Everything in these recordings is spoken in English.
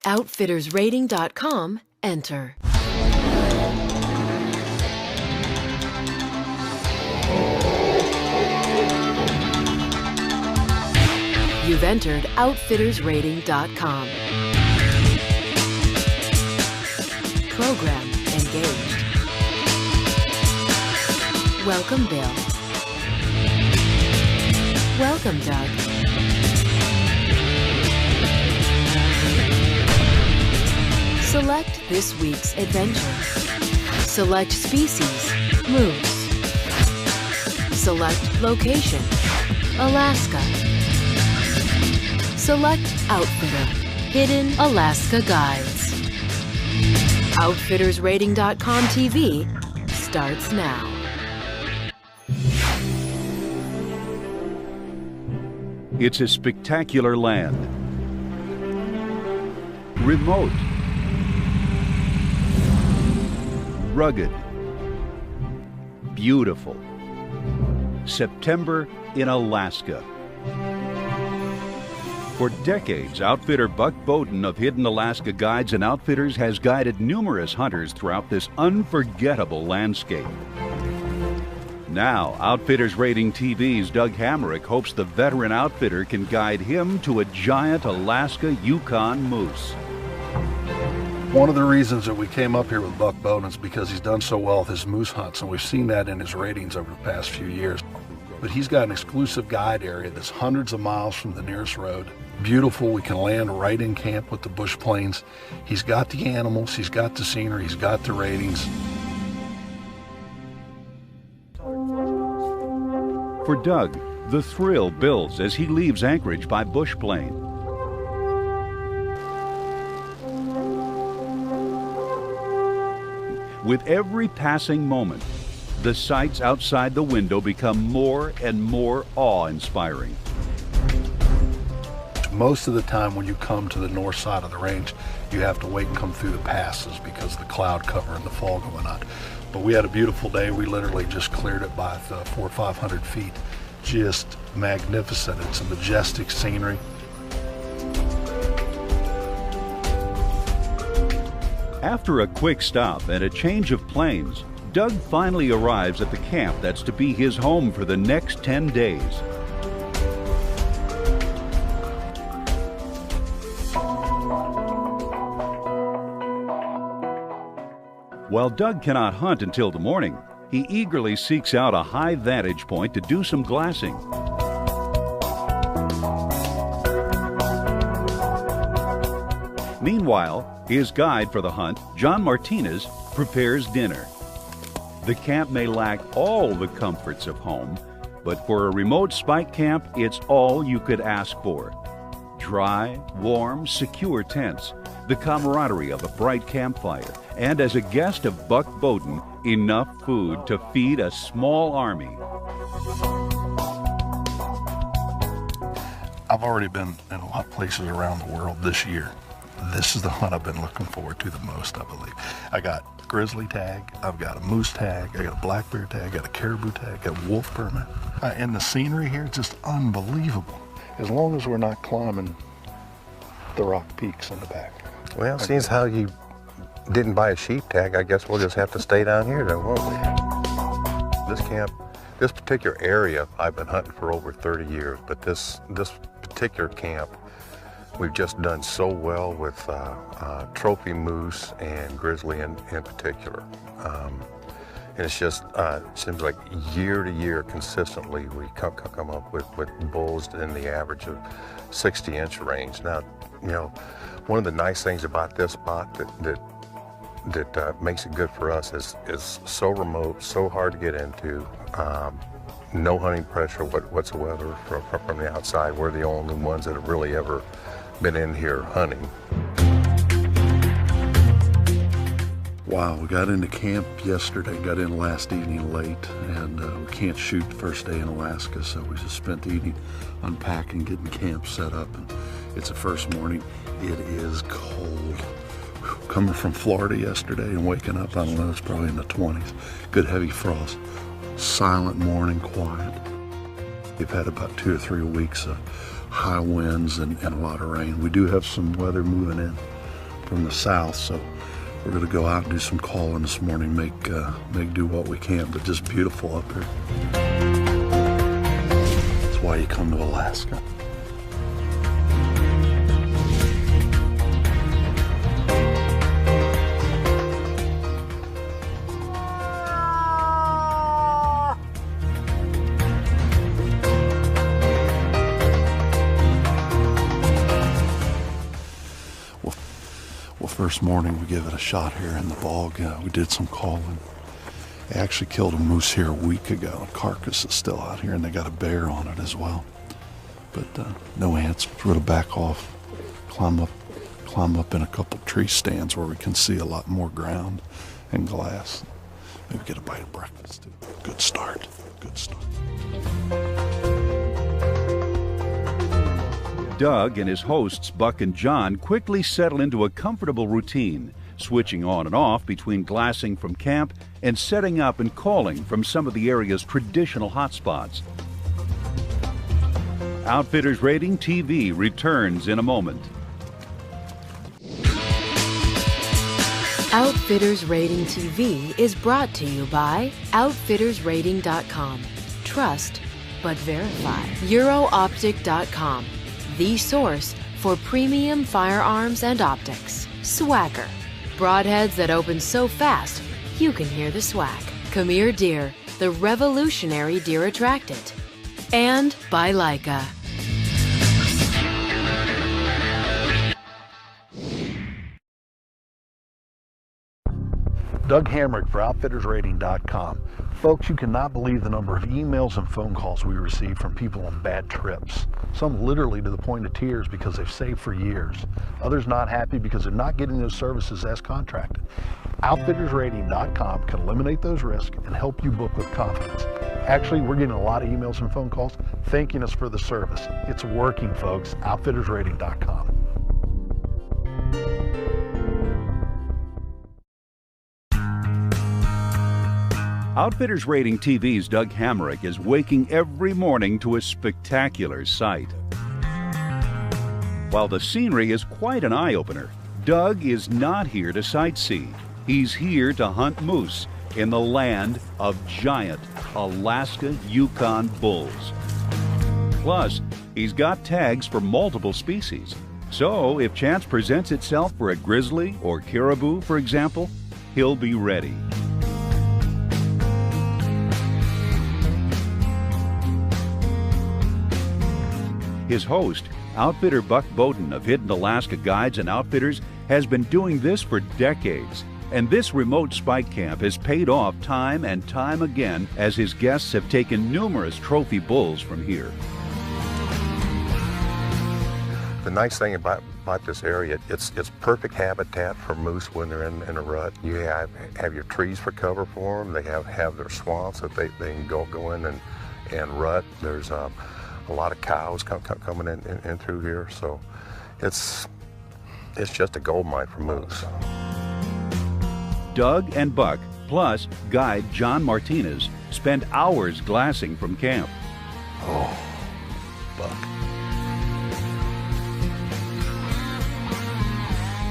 outfittersrating.com, enter. You've entered outfittersrating.com. Program engaged. Welcome, Bill. Welcome, Doug. Select this week's adventure. Select species, moose. Select location, Alaska. Select Outfitter, Hidden Alaska Guides. Outfittersrating.com TV starts now. It's a spectacular land. Remote. Rugged. Beautiful. September in Alaska. For decades, outfitter Buck Bowden of Hidden Alaska Guides and Outfitters has guided numerous hunters throughout this unforgettable landscape. Now, Outfitters Rating TV's Doug Hamrick hopes the veteran outfitter can guide him to a giant Alaska Yukon moose. One of the reasons that we came up here with Buck Bowden is because he's done so well with his moose hunts, and we've seen that in his ratings over the past few years. But he's got an exclusive guide area that's hundreds of miles from the nearest road. Beautiful, we can land right in camp with the bush planes. He's got the animals, he's got the scenery, he's got the ratings. For Doug, the thrill builds as he leaves Anchorage by bush plane. With every passing moment, the sights outside the window become more and more awe-inspiring. Most of the time when you come to the north side of the range, you have to wait and come through the passes because of the cloud cover and the fog going on. But we had a beautiful day. We literally just cleared it by 400 or 500 feet. Just magnificent. It's a majestic scenery. After a quick stop and a change of planes, Doug finally arrives at the camp that's to be his home for the next 10 days. While Doug cannot hunt until the morning, he eagerly seeks out a high vantage point to do some glassing. Meanwhile, his guide for the hunt, John Martinez, prepares dinner. The camp may lack all the comforts of home, but for a remote spike camp, it's all you could ask for. Dry, warm, secure tents, the camaraderie of a bright campfire, and as a guest of Buck Bowden, enough food to feed a small army. I've already been in a lot of places around the world this year. This is the hunt I've been looking forward to the most, I believe. I got a grizzly tag, I've got a moose tag, I got a black bear tag, I got a caribou tag, I got a wolf permit. And the scenery here is just unbelievable. As long as we're not climbing the rock peaks in the back. Well, seeing how you didn't buy a sheep tag, I guess we'll just have to stay down here then, won't we? This camp, this particular area, I've been hunting for over 30 years, but this particular camp, we've just done so well with trophy moose and grizzly in particular. And it's just, seems like year to year, consistently, we come up with bulls in the average of 60-inch range. Now, you know, one of the nice things about this spot that makes it good for us is so remote, so hard to get into, no hunting pressure whatsoever from the outside. We're the only ones that have really ever been in here hunting. Wow, we got into camp yesterday, got in last evening late, and we can't shoot the first day in Alaska, so we just spent the evening unpacking, getting camp set up, and it's the first morning. It is cold. Coming from Florida yesterday and waking up, I don't know, it's probably in the 20s. Good heavy frost. Silent morning, quiet. We've had about 2 or 3 weeks of high winds and a lot of rain. We do have some weather moving in from the south, so we're going to go out and do some calling this morning, make do what we can, but just beautiful up here. That's why you come to Alaska. First morning we give it a shot here in the bog. We did some calling. They actually killed a moose here a week ago. The carcass is still out here, and they got a bear on it as well. But no ants. We're going to back off, climb up in a couple tree stands where we can see a lot more ground and glass. Maybe get a bite of breakfast too. Good start. Good start. Doug and his hosts, Buck and John, quickly settle into a comfortable routine, switching on and off between glassing from camp and setting up and calling from some of the area's traditional hotspots. Outfitters Rating TV returns in a moment. Outfitters Rating TV is brought to you by OutfittersRating.com. Trust, but verify. EuroOptic.com. The source for premium firearms and optics. Swagger. Broadheads that open so fast, you can hear the swag. Khmer Deer, the revolutionary deer attractant. And by Leica. Doug Hamrick for OutfittersRating.com. Folks, you cannot believe the number of emails and phone calls we receive from people on bad trips. Some literally to the point of tears because they've saved for years. Others not happy because they're not getting those services as contracted. OutfittersRating.com can eliminate those risks and help you book with confidence. Actually, we're getting a lot of emails and phone calls thanking us for the service. It's working, folks. OutfittersRating.com. Outfitters Rating TV's Doug Hamrick is waking every morning to a spectacular sight. While the scenery is quite an eye-opener, Doug is not here to sightsee. He's here to hunt moose in the land of giant Alaska Yukon bulls. Plus, he's got tags for multiple species. So, if chance presents itself for a grizzly or caribou, for example, he'll be ready. His host, outfitter Buck Bowden of Hidden Alaska Guides and Outfitters, has been doing this for decades. And this remote spike camp has paid off time and time again as his guests have taken numerous trophy bulls from here. The nice thing about this area, it's perfect habitat for moose when they're in a rut. You have your trees for cover for them. They have their swamps that they can go in and rut. There's a lot of cows coming in through here, so it's just a gold mine for moose. Doug and Buck, plus guide John Martinez, spend hours glassing from camp. Oh, Buck.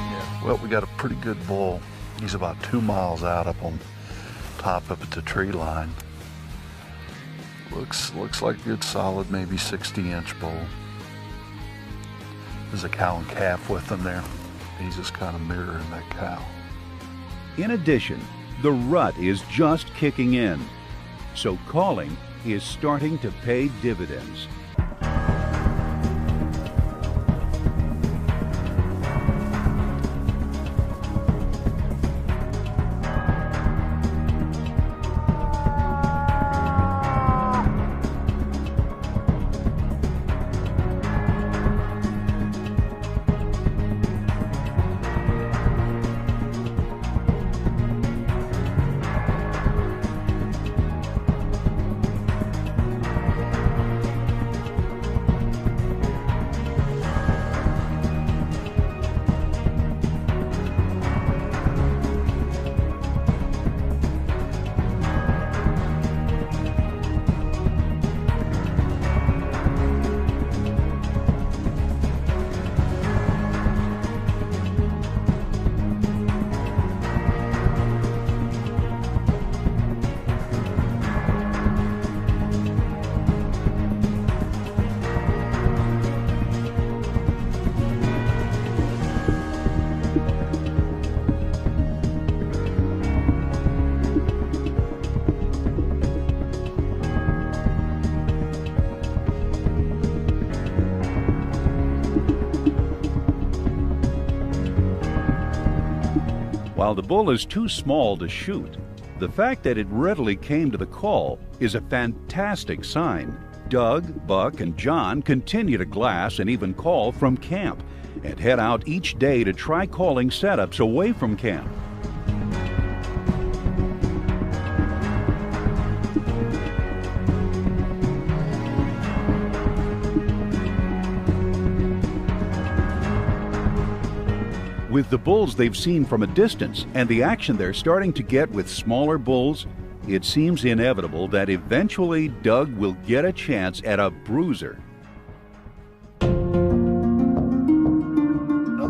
Yeah, well, we got a pretty good bull. He's about 2 miles out up on top of the tree line. Looks like a good solid, maybe 60-inch bull. There's a cow and calf with him there. He's just kind of mirroring that cow. In addition, the rut is just kicking in, so calling is starting to pay dividends. while the bull is too small to shoot. The fact that it readily came to the call is a fantastic sign. Doug, Buck, and John continue to glass and even call from camp and head out each day to try calling setups away from camp. With the bulls they've seen from a distance and the action they're starting to get with smaller bulls, it seems inevitable that eventually Doug will get a chance at a bruiser. Another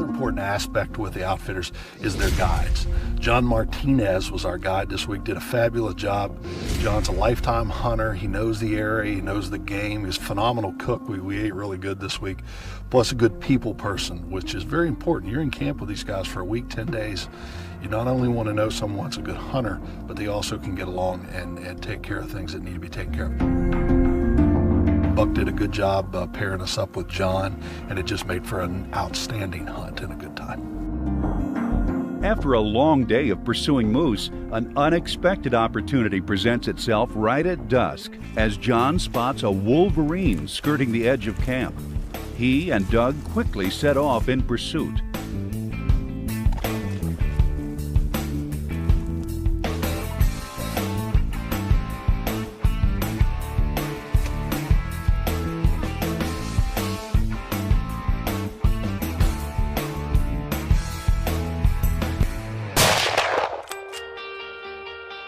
important aspect with the outfitters is their guides. John Martinez was our guide this week, did a fabulous job. John's a lifetime hunter. He knows the area, he knows the game. He's a phenomenal cook. We ate really good this week. Plus a good people person, which is very important. You're in camp with these guys for a week, 10 days. You not only want to know someone's a good hunter, but they also can get along and take care of things that need to be taken care of. Buck did a good job pairing us up with John, and it just made for an outstanding hunt and a good time. After a long day of pursuing moose, an unexpected opportunity presents itself right at dusk as John spots a wolverine skirting the edge of camp. He and Doug quickly set off in pursuit.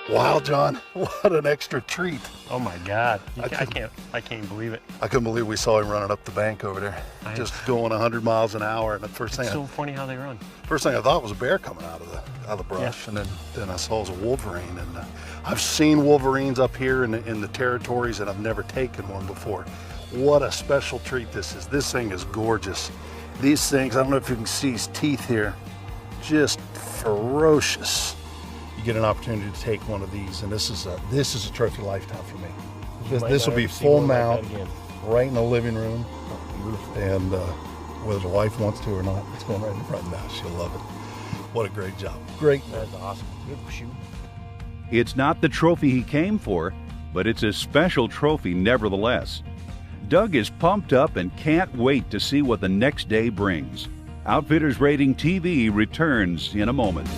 Wow, John, what an extra treat. Oh my God, I can't believe it. I couldn't believe we saw him running up the bank over there, just going 100 miles an hour. And the first thing, it's so funny how they run. First thing I thought was a bear coming out of the brush, yeah. And then I saw it was a wolverine. And I've seen wolverines up here in the territories, and I've never taken one before. What a special treat this is. This thing is gorgeous. These things, I don't know if you can see his teeth here, just ferocious. You get an opportunity to take one of these, and this is a trophy lifetime for me. This will be full mount, right in the living room, and whether the wife wants to or not, it's going right in the front now. She'll love it. What a great job. Great. That's awesome. Good shoot. It's not the trophy he came for, but it's a special trophy nevertheless. Doug is pumped up and can't wait to see what the next day brings. Outfitters Rating TV returns in a moment.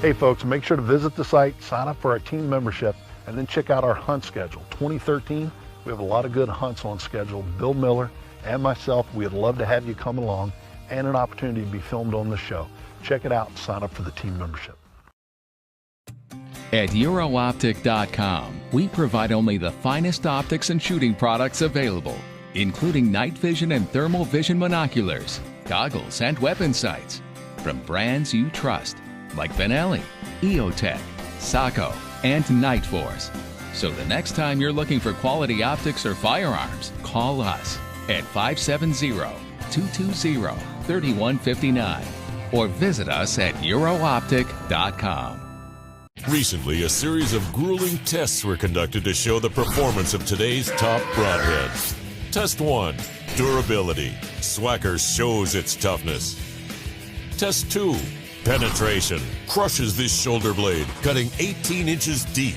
Hey folks, make sure to visit the site, sign up for our team membership, and then check out our hunt schedule. 2013, we have a lot of good hunts on schedule. Bill Miller and myself, we'd love to have you come along, and an opportunity to be filmed on the show. Check it out and sign up for the team membership. At EuroOptic.com, we provide only the finest optics and shooting products available, including night vision and thermal vision monoculars, goggles, and weapon sights from brands you trust, like Benelli, EOTech, Sacco, and Night Force. So the next time you're looking for quality optics or firearms, call us at 570-220-3159 or visit us at EuroOptic.com. Recently, a series of grueling tests were conducted to show the performance of today's top broadheads. Test 1, durability. Swacker shows its toughness. Test 2, penetration. Crushes this shoulder blade, cutting 18 inches deep.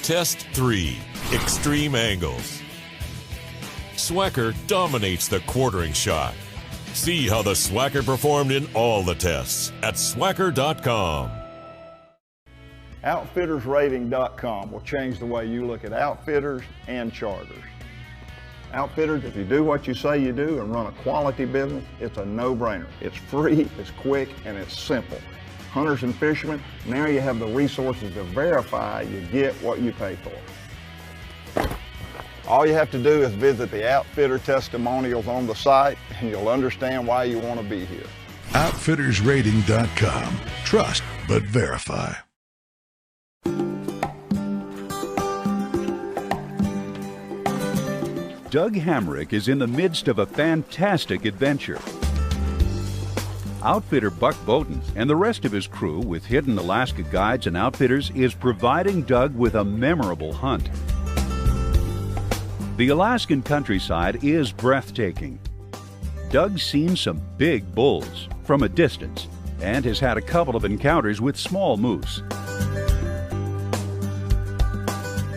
Test 3, extreme angles. Swacker dominates the quartering shot. See how the Swacker performed in all the tests at swacker.com. OutfittersRating.com will change the way you look at outfitters and charters. Outfitters, if you do what you say you do and run a quality business, it's a no-brainer. It's free, it's quick, and it's simple. Hunters and fishermen, now you have the resources to verify you get what you pay for. All you have to do is visit the Outfitter testimonials on the site, and you'll understand why you want to be here. OutfittersRating.com. Trust but verify. Doug Hamrick is in the midst of a fantastic adventure. Outfitter Buck Bowden and the rest of his crew with Hidden Alaska Guides and Outfitters is providing Doug with a memorable hunt. The Alaskan countryside is breathtaking. Doug's seen some big bulls from a distance, and has had a couple of encounters with small moose.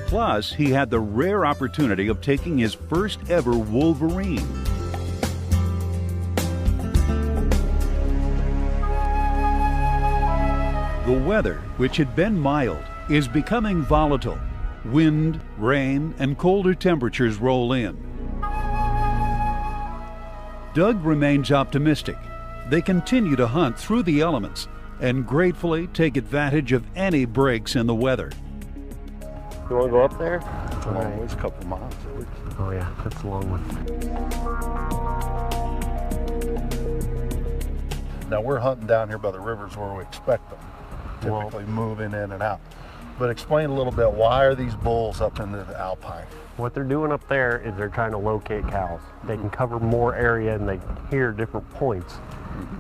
Plus, he had the rare opportunity of taking his first ever wolverine. The weather, which had been mild, is becoming volatile. Wind, rain, and colder temperatures roll in. Doug remains optimistic. They continue to hunt through the elements and gratefully take advantage of any breaks in the weather. You want to go up there? Oh, it's a couple miles. Oh yeah, that's a long one. Now we're hunting down here by the rivers where we expect them, typically moving in and out. But explain a little bit, why are these bulls up in the alpine? What they're doing up there is they're trying to locate cows. They can cover more area and they can hear different points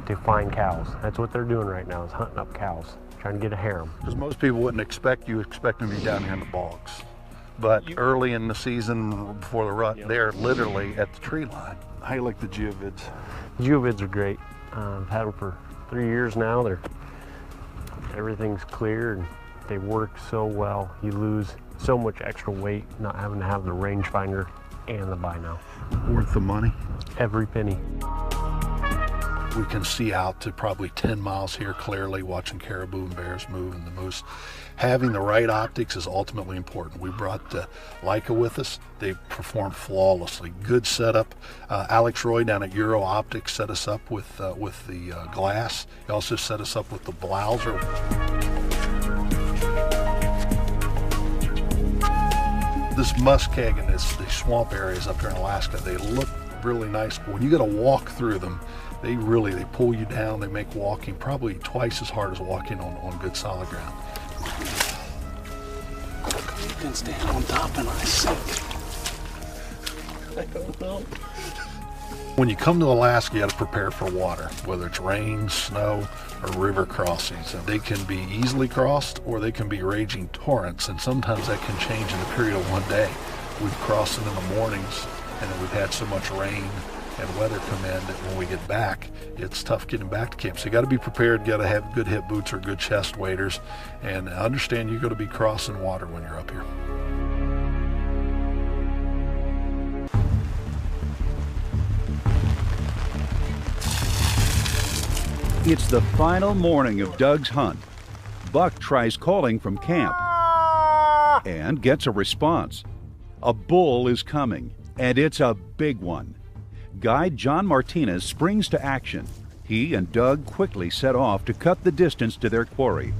to find cows. That's what they're doing right now, is hunting up cows, trying to get a harem. Because most people wouldn't expect them to be down here in the bogs. But early in the season, before the rut, they're literally at the tree line. How do you like the geovids? Geovids are great. I've had them for 3 years now. Everything's clear and they work so well. You lose so much extra weight not having to have the rangefinder and the bino. Worth the money? Every penny. We can see out to probably 10 miles here clearly, watching caribou and bears move and the moose. Having the right optics is ultimately important. We brought Leica with us. They performed flawlessly. Good setup. Alex Roy down at Euro Optics set us up with the glass. He also set us up with the blouser. This muskeg and these swamp areas up here in Alaska, they look really nice, but when you got to walk through them, they pull you down. They make walking probably twice as hard as walking on good solid ground. You can stand on top and I sink. I don't know. When you come to Alaska, you got to prepare for water, whether it's rain, snow, or river crossings. And they can be easily crossed or they can be raging torrents, and sometimes that can change in the period of one day. We've crossed them in the mornings, and then we've had so much rain and weather come in that when we get back, it's tough getting back to camp. So you got to be prepared, got to have good hip boots or good chest waders, and understand you're going to be crossing water when you're up here. It's the final morning of Doug's hunt. Buck tries calling from camp and gets a response. A bull is coming, and it's a big one. Guide John Martinez springs to action. He and Doug quickly set off to cut the distance to their quarry.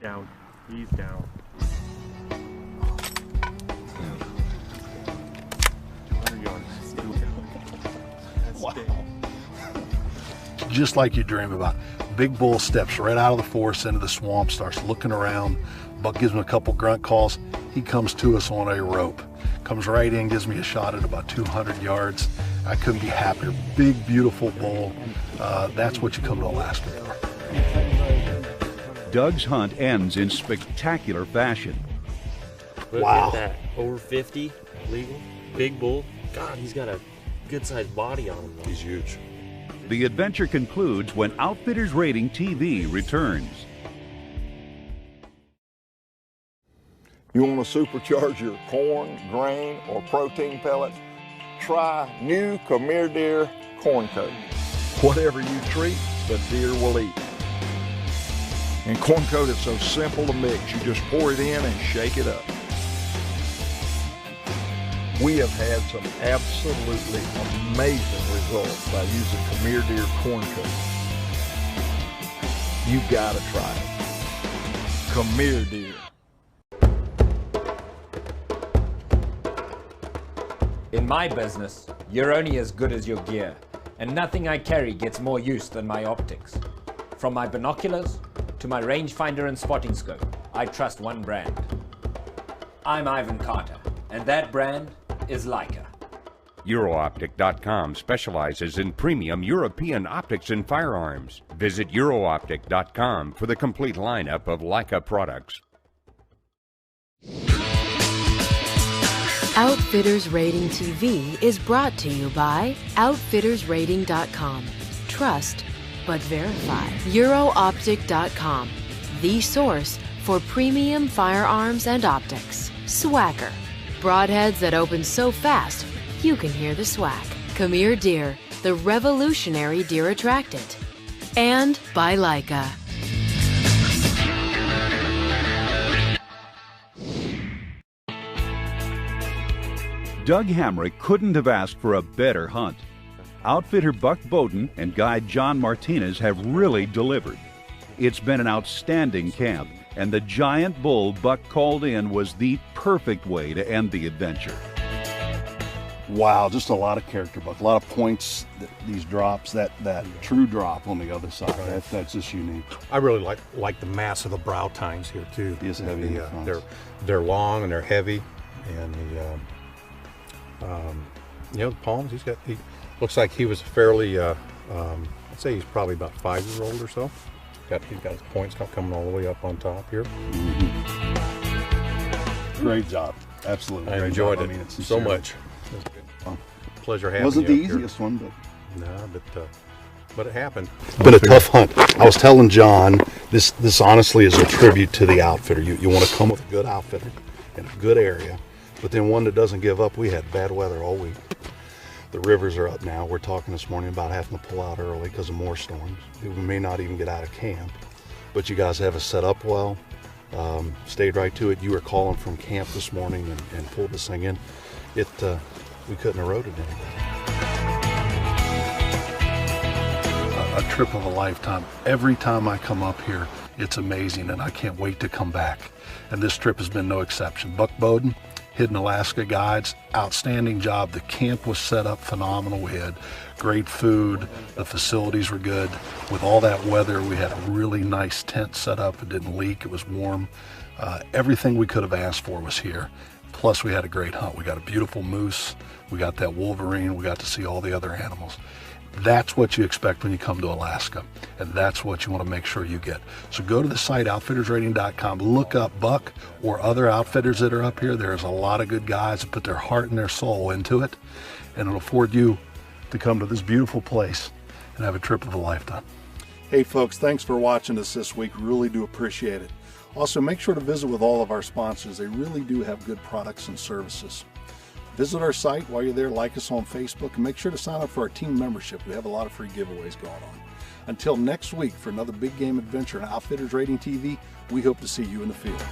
Down. He's down. Wow. Just like you dream about. Big bull steps right out of the forest into the swamp, starts looking around. Buck gives him a couple grunt calls. he comes to us on a rope. Comes right in, gives me a shot at about 200 yards. I couldn't be happier. Big, beautiful bull. That's what you come to Alaska for. Doug's hunt ends in spectacular fashion. Look Wow. at that. Over 50, legal, big bull. God, he's got a good-sized body on him, though. He's huge. The adventure concludes when Outfitters Rating TV returns. You want to supercharge your corn, grain, or protein pellets? Try new Khmer Deer Corn Coat. Whatever you treat, the deer will eat. And Corn Coat is so simple to mix. You just pour it in and shake it up. We have had some absolutely amazing results by using Khmer Deer Corn Coat. You gotta try it. Khmer Deer. In my business, you're only as good as your gear, and nothing I carry gets more use than my optics. From my binoculars to my rangefinder and spotting scope, I trust one brand. I'm Ivan Carter, and that brand is Leica. Eurooptic.com specializes in premium European optics and firearms. Visit Eurooptic.com for the complete lineup of Leica products. Outfitters Rating TV is brought to you by OutfittersRating.com. Trust, but verify. Eurooptic.com, the source for premium firearms and optics. Swagger, broadheads that open so fast you can hear the swag. Khmer Deer, the revolutionary deer attractant. And by Leica. Doug Hamrick couldn't have asked for a better hunt. Outfitter Buck Bowden and guide John Martinez have really delivered. It's been an outstanding camp, and the giant bull Buck called in was the perfect way to end the adventure. Wow, just a lot of character, Buck. A lot of points, these drops, that true drop on the other side. That's just unique. I really like the mass of the brow tines here too. He is heavy in the front. They're long and they're heavy, and the palms. He looks like he was fairly. I'd say he's probably about 5-year-old or so. He's got his points coming all the way up on top here. Mm-hmm. Great job, absolutely. I enjoyed it so much. It was good. Pleasure having you. Wasn't the up here. easiest one, but no, but it happened. It's been a tough hunt. I was telling John, this honestly is a tribute to the outfitter. You want to come with a good outfitter in a good area, but then one that doesn't give up. We had bad weather all week. The rivers are up now. We're talking this morning about having to pull out early because of more storms. We may not even get out of camp, but you guys have us set up well. Stayed right to it. You were calling from camp this morning and pulled this thing in. We couldn't have rode it any better. A trip of a lifetime. Every time I come up here, it's amazing, and I can't wait to come back. And this trip has been no exception. Buck Bowden, Hidden Alaska Guides, outstanding job. The camp was set up phenomenal. We had great food. The facilities were good. With all that weather, we had a really nice tent set up. It didn't leak. It was warm. Everything we could have asked for was here. Plus, we had a great hunt. We got a beautiful moose. We got that wolverine. We got to see all the other animals. That's what you expect when you come to Alaska, and that's what you want to make sure you get. So go to the site, OutfittersRating.com, look up Buck or other outfitters that are up here. There's a lot of good guys that put their heart and their soul into it, and it'll afford you to come to this beautiful place and have a trip of a lifetime. Hey folks, thanks for watching us this week. Really do appreciate it. Also, make sure to visit with all of our sponsors. They really do have good products and services. Visit our site while you're there, like us on Facebook, and make sure to sign up for our team membership. We have a lot of free giveaways going on. Until next week for another big game adventure on Outfitters Rating TV, we hope to see you in the field.